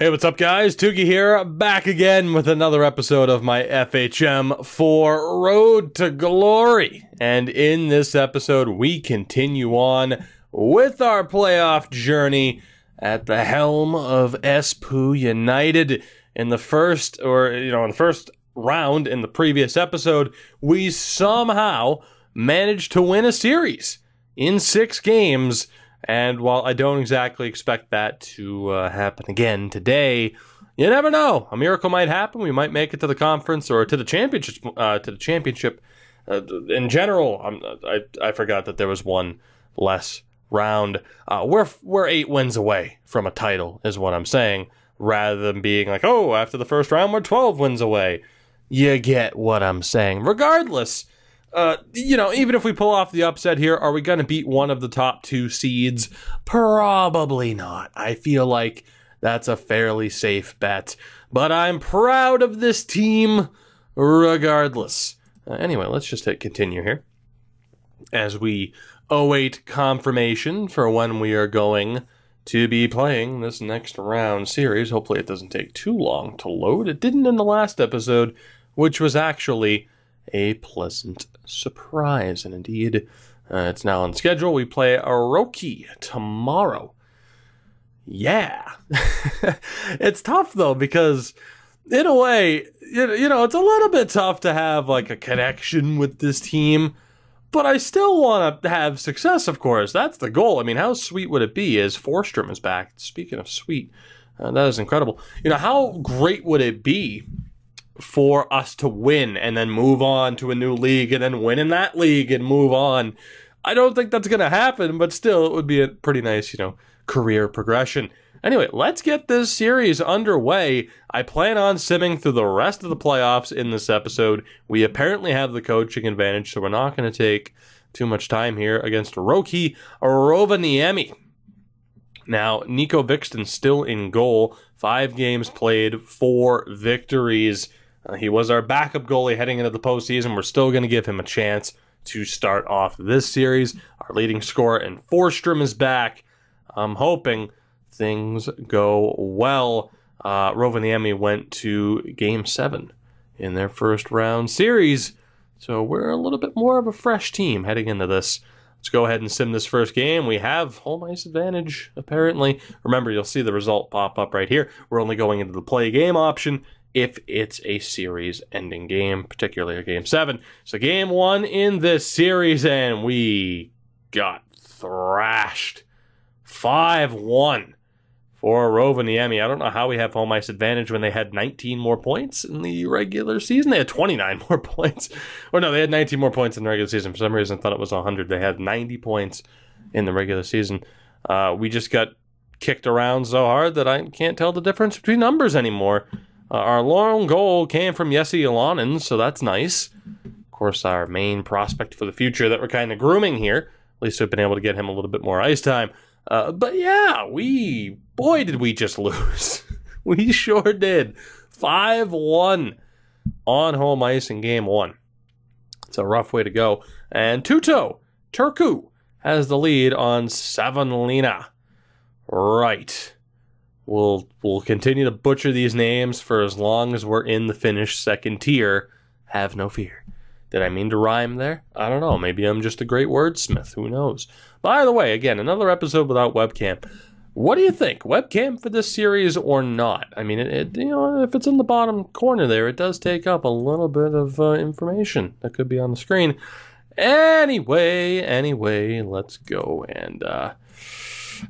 Hey, what's up, guys? Tuki here, back again with another episode of my FHM for Road to Glory. And in this episode, we continue on with our playoff journey at the helm of Espoo United. In the first round in the previous episode, we somehow managed to win a series in 6 games. And while I don't exactly expect that to happen again today, you never know. A miracle might happen. We might make it to the conference or to the championship. In general, I forgot that there was one less round. We're 8 wins away from a title, is what I'm saying. Rather than being like, oh, after the first round, we're 12 wins away. You get what I'm saying. Regardless. Even if we pull off the upset here, are we going to beat one of the top 2 seeds? Probably not. I feel like that's a fairly safe bet. But I'm proud of this team regardless. Anyway, let's just hit continue here as we await confirmation for when we are going to be playing this next round series. Hopefully it doesn't take too long to load. It didn't in the last episode, which was actually a pleasant surprise. And indeed, it's now on schedule. We play Aroki tomorrow. Yeah. It's tough, though, because in a way, it's a little bit tough to have like a connection with this team, but I still want to have success, of course. That's the goal. I mean, how sweet would it be as Forstrom is back? Speaking of sweet, that is incredible. How great would it be for us to win and then move on to a new league and then win in that league and move on? I don't think that's going to happen, but still, it would be a pretty nice, career progression. Anyway, let's get this series underway. I plan on simming through the rest of the playoffs in this episode. We apparently have the coaching advantage, so we're not going to take too much time here against Roki Rovaniemi. Now, Nico Vixton still in goal. 5 games played, 4 victories. He was our backup goalie heading into the postseason. We're still going to give him a chance to start off this series. Our leading scorer in Forstrom is back. I'm hoping things go well. Rovaniemi went to Game 7 in their first round series, so we're a little bit more of a fresh team heading into this. Let's go ahead and sim this first game. We have home ice advantage, apparently. Remember, you'll see the result pop up right here. We're only going into the play game option if it's a series-ending game, particularly a Game 7. So Game 1 in this series, and we got thrashed. 5-1 for Rovaniemi. I don't know how we have home ice advantage when they had 19 more points in the regular season. They had 29 more points. Or no, they had 19 more points in the regular season. For some reason, I thought it was 100. They had 90 points in the regular season. We just got kicked around so hard that I can't tell the difference between numbers anymore. Our long goal came from Jesse Alonen, so that's nice. Of course, our main prospect for the future that we're kind of grooming here. At least we've been able to get him a little bit more ice time. But yeah, boy, did we just lose. We sure did. 5-1 on home ice in Game 1. It's a rough way to go. And Turku has the lead on Savonlinna. Right. We'll continue to butcher these names for as long as we're in the Finnish second tier. Have no fear. Did I mean to rhyme there? I don't know. Maybe I'm just a great wordsmith. Who knows? By the way, again, another episode without webcam. What do you think? Webcam for this series or not? I mean, if it's in the bottom corner there, it does take up a little bit of information that could be on the screen. Anyway, let's go. And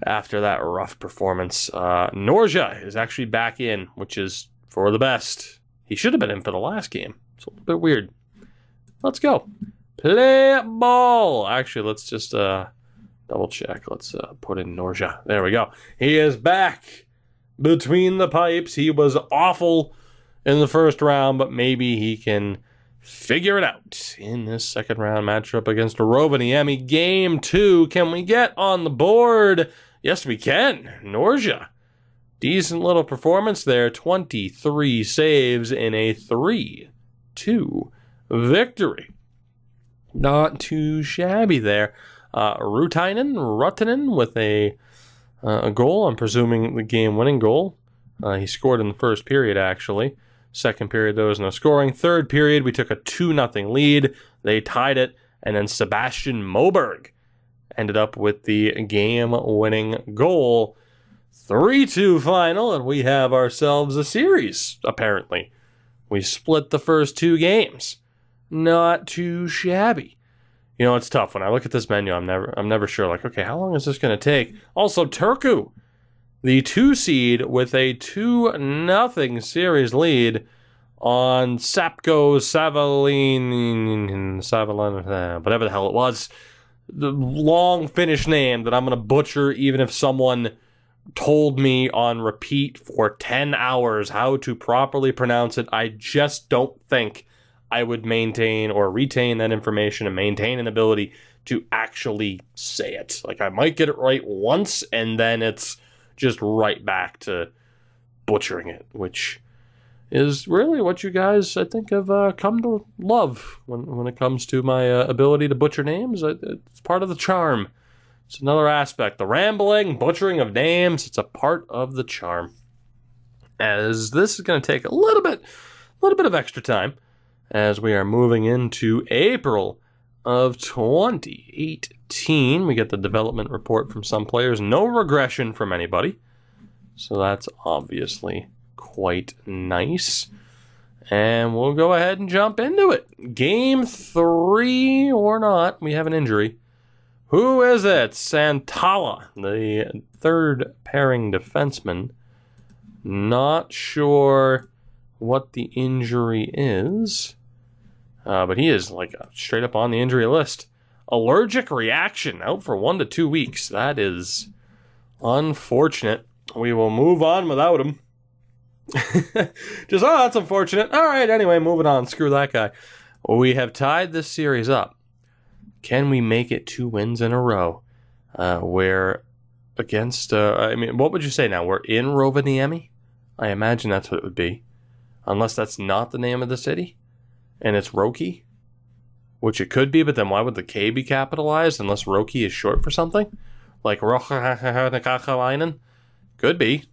after that rough performance, Norja is actually back in, which is for the best. He should have been in for the last game. It's a little bit weird. Let's go. Play ball. Actually, let's just double check. Let's put in Norja. There we go. He is back between the pipes. He was awful in the first round, but maybe he can figure it out in this second round matchup against Rovaniemi. Game 2. Can we get on the board? Yes, we can. Norja. Decent little performance there. 23 saves in a 3-2 victory. Not too shabby there. Ruttinen with a goal. I'm presuming the game-winning goal. He scored in the first period, actually. Second period, there was no scoring. Third period, we took a 2-0 lead. They tied it, and then Sebastian Moberg ended up with the game-winning goal. 3-2 final, and we have ourselves a series, apparently. We split the first 2 games. Not too shabby. You know, it's tough. When I look at this menu, I'm never sure, like, okay, how long is this going to take? Also, Turku, the 2 seed with a 2-0 series lead on Sapko Savalin, whatever the hell it was. The long Finnish name that I'm going to butcher even if someone told me on repeat for 10 hours how to properly pronounce it. I just don't think I would maintain or retain that information and maintain an ability to actually say it. Like, I might get it right once, and then it's just right back to butchering it, which is really what you guys, I think, have come to love when it comes to my ability to butcher names. It's part of the charm. It's another aspect. The rambling, butchering of names, it's a part of the charm. As this is going to take a little bit of extra time, as we are moving into April of 2018. We get the development report from some players. No regression from anybody. So that's obviously quite nice. And we'll go ahead and jump into it. Game 3 or not, we have an injury. Who is it? Santala, the third pairing defenseman. Not sure what the injury is. But he is like straight up on the injury list. Allergic reaction, out for 1 to 2 weeks. That is unfortunate. We will move on without him. Just, oh, that's unfortunate. All right, anyway, moving on. Screw that guy. We have tied this series up. Can we make it 2 wins in a row? We're against, I mean, what would you say now? We're in Rovaniemi? I imagine that's what it would be. Unless that's not the name of the city. And it's Roki, which it could be, but then why would the K be capitalized unless Roki is short for something? Like Rohakakalainen? Could be.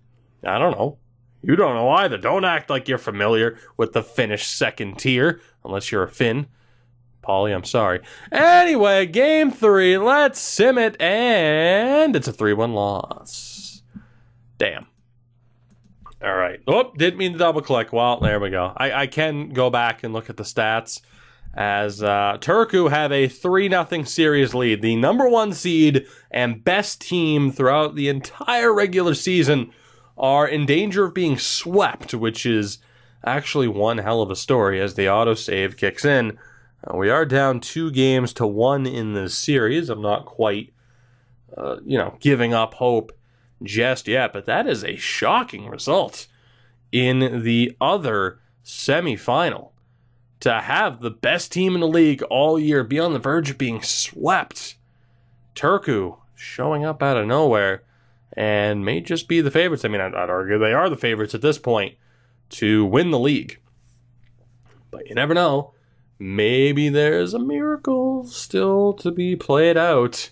I don't know. You don't know either. Don't act like you're familiar with the Finnish second tier, unless you're a Finn. Paulie, I'm sorry. Anyway, game 3, let's sim it, and it's a 3-1 loss. Damn. All right. Oh, didn't mean to double click. Well, there we go. I can go back and look at the stats as Turku have a 3-0 series lead. The number 1 seed and best team throughout the entire regular season are in danger of being swept, which is actually one hell of a story as the autosave kicks in. We are down 2-1 in this series. I'm not quite, giving up hope just yet, but that is a shocking result in the other semifinal. To have the best team in the league all year be on the verge of being swept. Turku showing up out of nowhere and may just be the favorites. I mean, I'd argue they are the favorites at this point to win the league. But you never know. Maybe there's a miracle still to be played out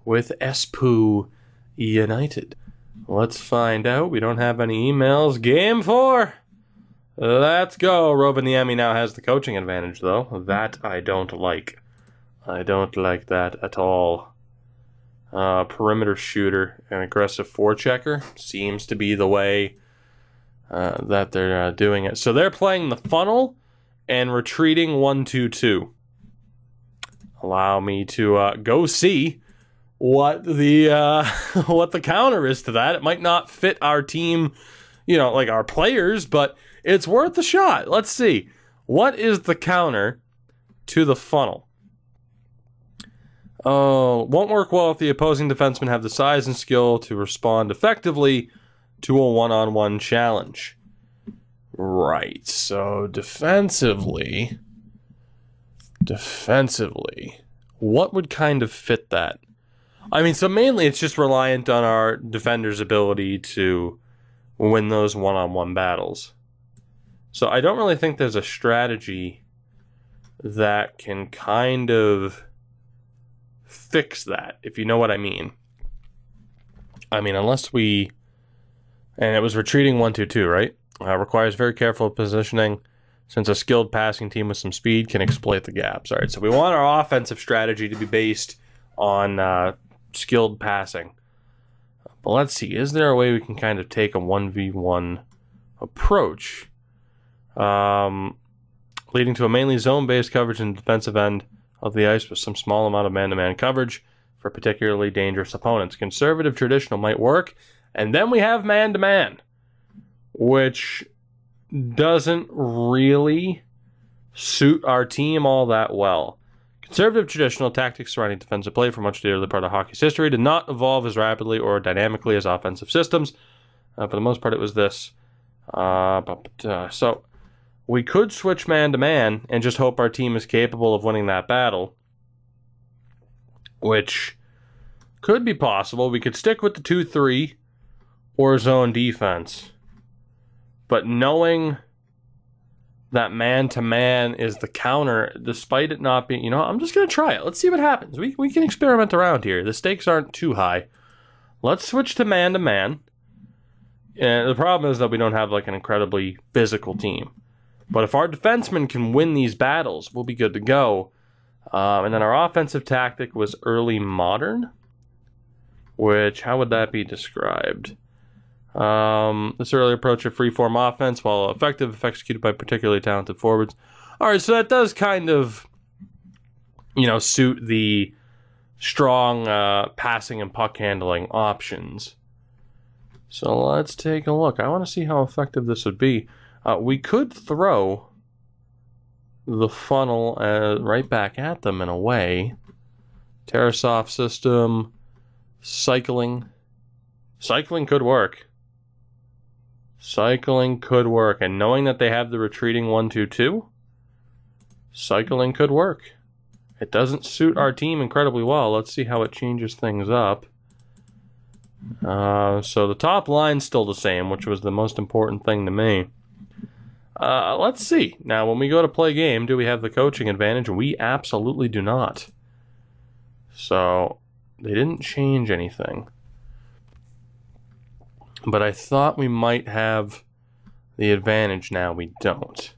with Espoo United. Let's find out. We don't have any emails. Game 4. Let's go. Rovaniemi now has the coaching advantage, though. That I don't like. I don't like that at all. Perimeter shooter, an aggressive forechecker seems to be the way that they're doing it. So they're playing the funnel and retreating 1-2-2. Allow me to go see what the counter is to that. It might not fit our team, like our players, but it's worth a shot. Let's see. What is the counter to the funnel? Oh, won't work well if the opposing defensemen have the size and skill to respond effectively to a one-on-one challenge. Right, so defensively, what would kind of fit that? I mean, so mainly it's just reliant on our defender's ability to win those one-on-one battles. So I don't really think there's a strategy that can kind of fix that, if you know what I mean. I mean, unless we And it was retreating 1-2-2, right? Requires very careful positioning, since a skilled passing team with some speed can exploit the gaps. All right, so we want our offensive strategy to be based on skilled passing. But let's see, is there a way we can kind of take a 1v1 approach, leading to a mainly zone-based coverage in the defensive end of the ice with some small amount of man-to-man coverage for particularly dangerous opponents? Conservative traditional might work, and then we have man-to-man, which doesn't really suit our team all that well. Conservative traditional tactics surrounding defensive play for much of the early part of hockey's history did not evolve as rapidly or dynamically as offensive systems. For the most part, it was this. So we could switch man-to-man and just hope our team is capable of winning that battle, which could be possible. We could stick with the 2-3 or zone defense. But knowing that man-to-man is the counter, despite it not being, I'm just going to try it. Let's see what happens. We can experiment around here. The stakes aren't too high. Let's switch to man-to-man. And the problem is that we don't have like an incredibly physical team. But if our defensemen can win these battles, we'll be good to go. And then our offensive tactic was early modern, which, how would that be described? This early approach of free-form offense, while effective, if executed by particularly talented forwards. All right, so that does kind of, suit the strong passing and puck handling options. So let's take a look. I want to see how effective this would be. We could throw the funnel right back at them in a way. Tarasov system, cycling. Cycling could work. Cycling could work. And knowing that they have the retreating 1-2-2, cycling could work. It doesn't suit our team incredibly well. Let's see how it changes things up. So the top line's still the same, which was the most important thing to me. Let's see. Now, when we go to play game, do we have the coaching advantage? We absolutely do not. So they didn't change anything. But I thought we might have the advantage. Now we don't.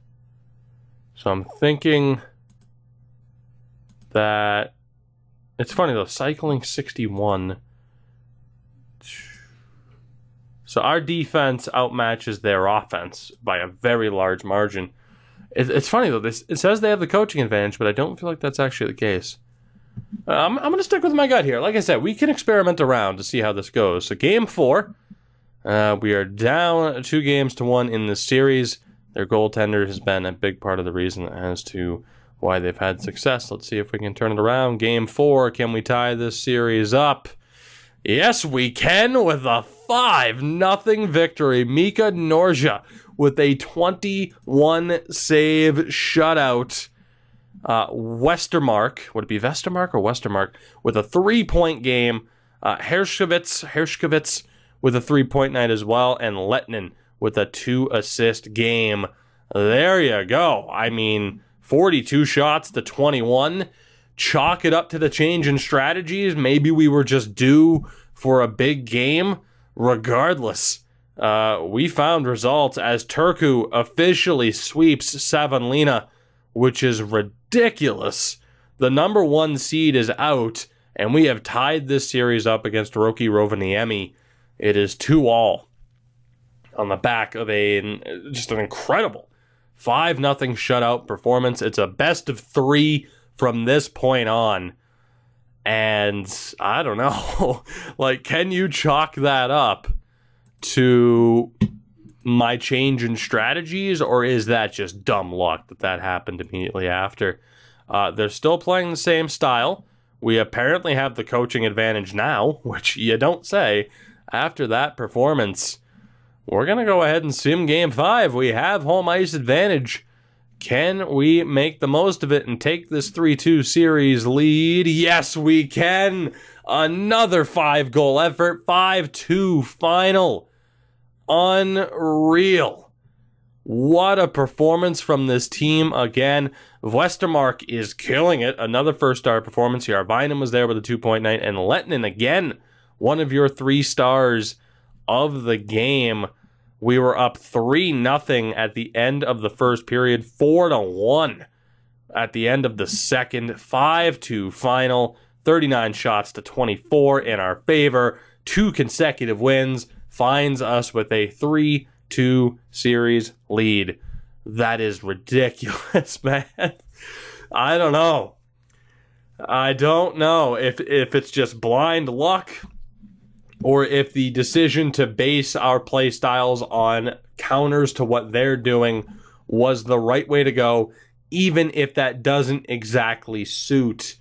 So I'm thinking that... It's funny though, cycling 61. So our defense outmatches their offense by a very large margin. It's funny though, it says they have the coaching advantage, but I don't feel like that's actually the case. I'm going to stick with my gut here. Like I said, we can experiment around to see how this goes. So game 4... we are down 2-1 in this series. Their goaltender has been a big part of the reason as to why they've had success. Let's see if we can turn it around. Game 4, can we tie this series up? Yes, we can, with a 5-0 victory. Mika Norja with a 21-save shutout. Westermark, would it be Vestermark or Westermark, with a 3-point game. Hershkovitz with a 3-point night as well, and Lettinen with a 2-assist game. There you go. I mean, 42 shots to 21. Chalk it up to the change in strategies. Maybe we were just due for a big game. Regardless, we found results as Turku officially sweeps Savonlinna, which is ridiculous. The number 1 seed is out, and we have tied this series up against Roki Rovaniemi. It is 2-2 on the back of just an incredible 5-0 shutout performance. It's a best of 3 from this point on. And I don't know, like, can you chalk that up to my change in strategies, or is that just dumb luck that happened immediately after? They're still playing the same style. We apparently have the coaching advantage now, which you don't say. After that performance, we're going to go ahead and sim Game 5. We have home ice advantage. Can we make the most of it and take this 3-2 series lead? Yes, we can. Another 5-goal effort. 5-2 final. Unreal. What a performance from this team again. Westermark is killing it. Another first-star performance here. Arvinen was there with a 2-point night. And Lettinen again, one of your 3 stars of the game. We were up 3-0 at the end of the first period, 4-1 at the end of the second, 5-2 final, 39 shots to 24 in our favor. 2 consecutive wins finds us with a 3-2 series lead. That is ridiculous, man. I don't know. I don't know if it's just blind luck or if the decision to base our play styles on counters to what they're doing was the right way to go, even if that doesn't exactly suit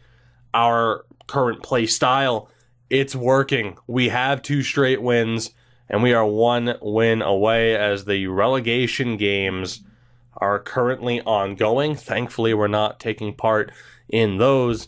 our current play style. It's working. We have 2 straight wins, and we are 1 win away as the relegation games are currently ongoing. Thankfully, we're not taking part in those.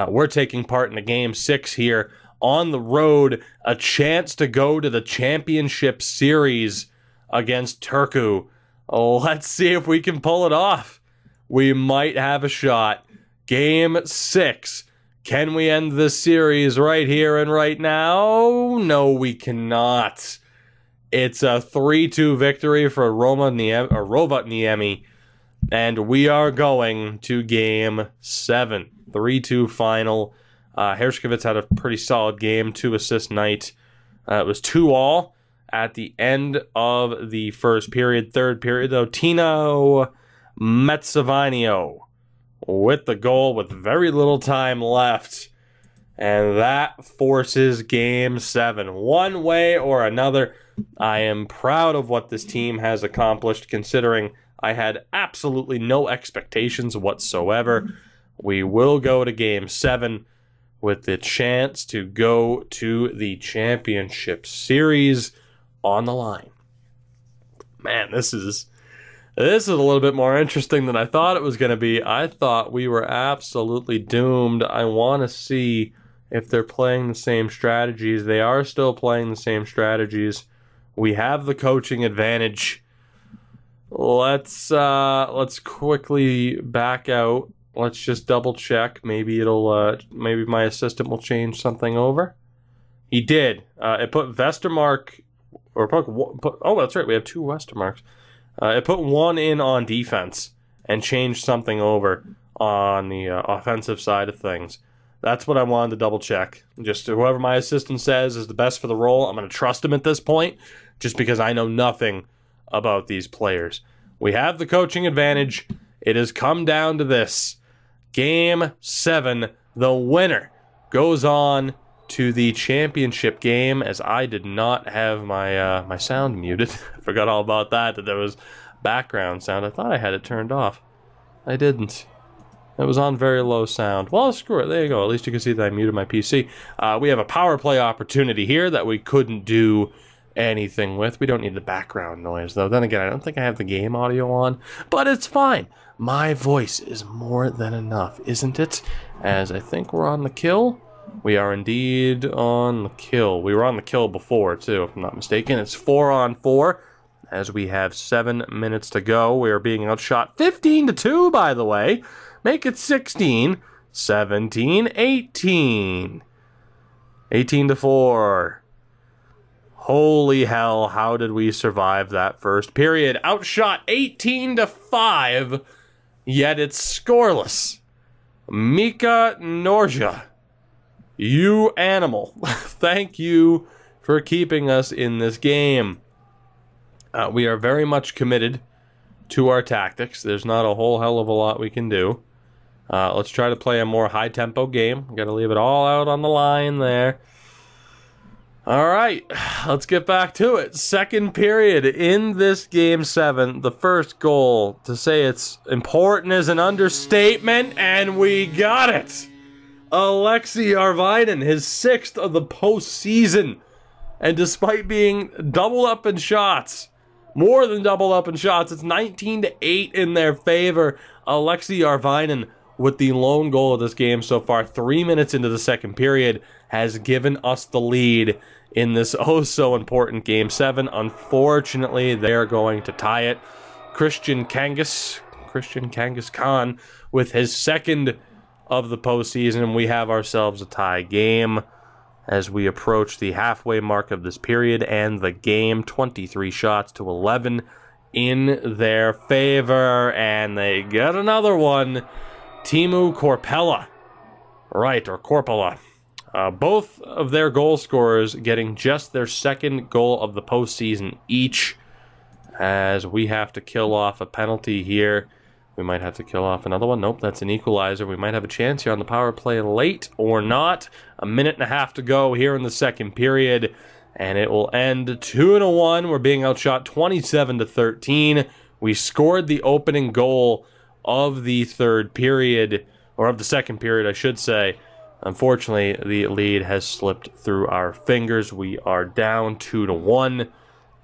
We're taking part in the game 6 here on the road, a chance to go to the championship series against Turku. Let's see if we can pull it off. We might have a shot. Game 6. Can we end this series right here and right now? No, we cannot. It's a 3-2 victory for Rovaniemi, and we are going to Game 7. 3-2 final. Hershkovitz had a pretty solid game, 2 assist night. It was 2-2 at the end of the first period. Third period, though, Tino Metsavanio with the goal with very little time left. And that forces Game 7. One way or another, I am proud of what this team has accomplished, considering I had absolutely no expectations whatsoever. We will go to Game 7 with the chance to go to the championship series on the line. Man, this is a little bit more interesting than I thought it was going to be. I thought we were absolutely doomed. I want to see if they're playing the same strategies. They are still playing the same strategies. We have the coaching advantage. Let's quickly back out. Let's just double check. Maybe maybe my assistant will change something over. He did. It put Vestermark, oh, that's right. We have 2 Westermarks. It put 1 in on defense and changed something over on the offensive side of things. That's what I wanted to double check. Just whoever my assistant says is the best for the role, I'm going to trust him at this point, just because I know nothing about these players. We have the coaching advantage. It has come down to this. Game 7, the winner goes on to the championship game, as I did not have my sound muted. I forgot all about that there was background sound. I thought I had it turned off. I didn't. It was on very low sound. Well, screw it. There you go. At least you can see that I muted my PC. We have a power play opportunity here that we couldn't do anything with. We don't need the background noise, though. Then again, I don't think I have the game audio on, but it's fine. My voice is more than enough, isn't it? As I think we're on the kill. We are indeed on the kill. We were on the kill before, too, if I'm not mistaken. It's 4-on-4, as we have 7 minutes to go. We are being outshot 15-2, by the way. Make it 16, 17, 18. 18-4. Holy hell, how did we survive that first period? Outshot 18-5, yet it's scoreless. Mika Norja, you animal. Thank you for keeping us in this game. We are very much committed to our tactics. There's not a whole hell of a lot we can do. Let's try to play a more high-tempo game. Got to leave it all out on the line there. All right, let's get back to it. Second period in this Game 7. The first goal, to say it's important is an understatement, and we got it. Alexei Arvinin, his 6th of the postseason. And despite being double up in shots, more than double up in shots, it's 19-8 in their favor. Alexei Arvinin, with the lone goal of this game so far, 3 minutes into the second period, has given us the lead in this oh-so-important Game 7. Unfortunately, they are going to tie it. Christian Kangas Khan, with his 2nd of the postseason, we have ourselves a tie game. as we approach the halfway mark of this period and the game. 23 shots to 11 in their favor, and they get another one. Timu Korpela. Right, or Korpela. Both of their goal scorers getting just their second goal of the postseason each, as we have to kill off a penalty here. We might have to kill off another one. Nope, that's an equalizer. We might have a chance here on the power play late or not. A minute and a half to go here in the second period, and it will end 2-1. We're being outshot 27-13. We scored the opening goal of the third period, or of the second period, I should say. Unfortunately, the lead has slipped through our fingers. We are down 2-1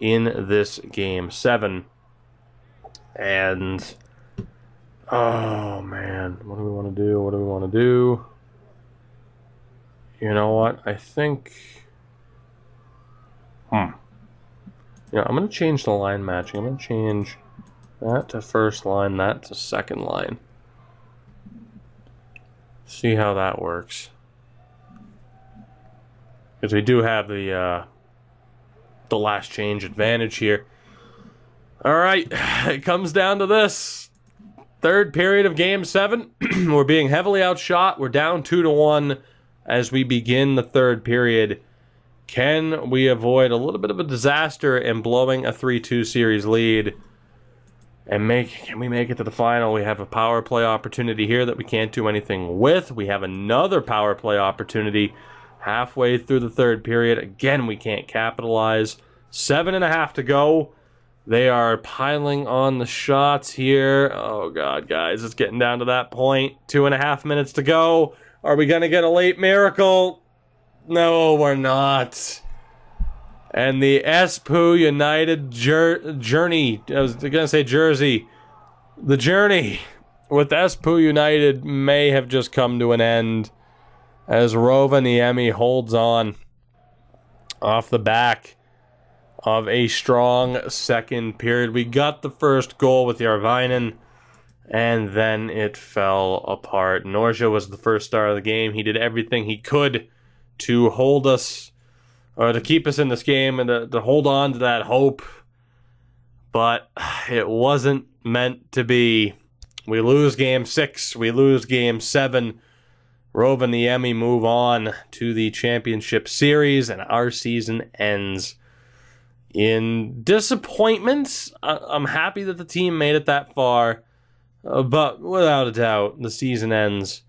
in this game 7. And oh man, what do we want to do? What do we want to do? You know what? I think I'm going to change the line matching. I'm going to change that to first line, that to second line. See how that works. Because we do have the last change advantage here. All right, it comes down to this. Third period of Game 7. We're being heavily outshot. We're down 2-1 as we begin the third period. Can we avoid a little bit of a disaster in blowing a 3-2 series lead? And can we make it to the final? We have a power play opportunity here that we can't do anything with. We have another power play opportunity halfway through the third period. Again, we can't capitalize. 7.5 to go. They are piling on the shots here. Oh, God, guys. It's getting down to that point. 2.5 minutes to go. Are we going to get a late miracle? No, we're not. And the Espoo United journey, I was going to say jersey, the journey with Espoo United may have just come to an end as Rovaniemi holds on off the back of a strong second period. We got the first goal with Järvinen, and then it fell apart. Norja was the first star of the game. He did everything he could to hold us, or to keep us in this game, and to hold on to that hope. But it wasn't meant to be. We lose Game 6. We lose Game 7. Rovaniemi move on to the championship series, and our season ends in disappointment. I'm happy that the team made it that far, but without a doubt, the season ends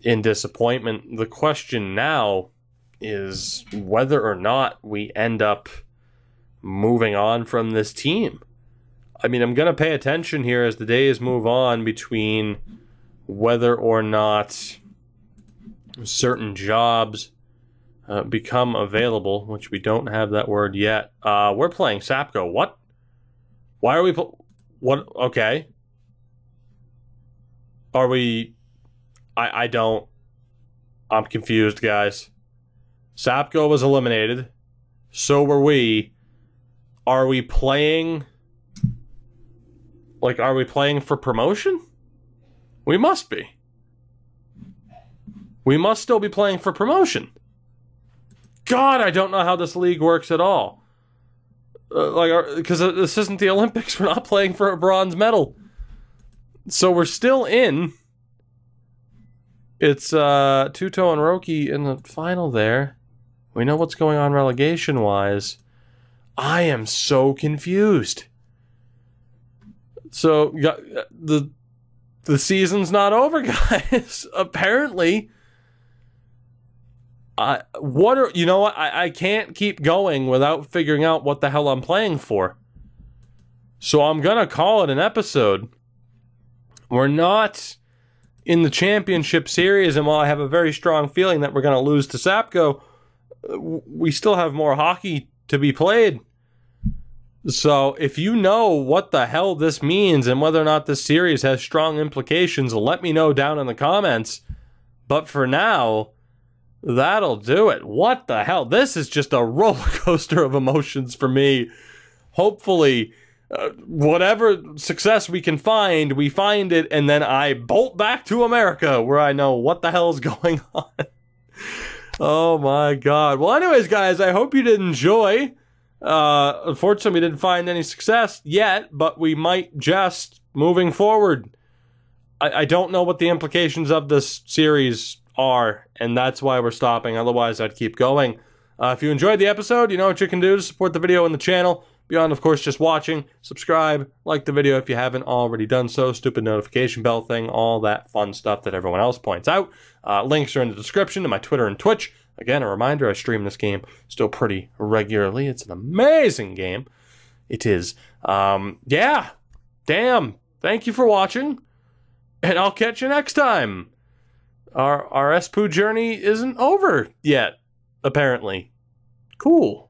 in disappointment. The question now is whether or not we end up moving on from this team. I mean, I'm going to pay attention here as the days move on between whether or not certain jobs become available, which we don't have that word yet. We're playing Sapko. What? Why are we... What? Okay. Are we... I don't... I'm confused, guys. Sapko was eliminated. So were we. Are we playing... Like, are we playing for promotion? We must be. We must still be playing for promotion. God, I don't know how this league works at all. Because this isn't the Olympics. We're not playing for a bronze medal. So we're still in. It's Tuto and Roki in the final there. We know what's going on relegation-wise. I am so confused. So, the season's not over, guys. Apparently. You know what? I can't keep going without figuring out what the hell I'm playing for. So I'm going to call it an episode. We're not in the championship series, and while I have a very strong feeling that we're going to lose to Sapko, we still have more hockey to be played. So if you know what the hell this means and whether or not this series has strong implications, let me know down in the comments. But for now, that'll do it. What the hell? This is just a roller coaster of emotions for me. Hopefully, whatever success we can find, we find it, and then I bolt back to America where I know what the hell is going on. Oh my god. Well, anyways, guys, I hope you did enjoy. Unfortunately, we didn't find any success yet, but we might just moving forward. I don't know what the implications of this series are, and that's why we're stopping. Otherwise, I'd keep going. If you enjoyed the episode, you know what you can do to support the video and the channel. Beyond, of course, just watching. Subscribe, like the video if you haven't already done so. Stupid notification bell thing, all that fun stuff that everyone else points out. Links are in the description to my Twitter and Twitch. Again, a reminder, I stream this game still pretty regularly. It's an amazing game. It is. Yeah. Damn. Thank you for watching. And I'll catch you next time. Our Espoo journey isn't over yet, apparently. Cool.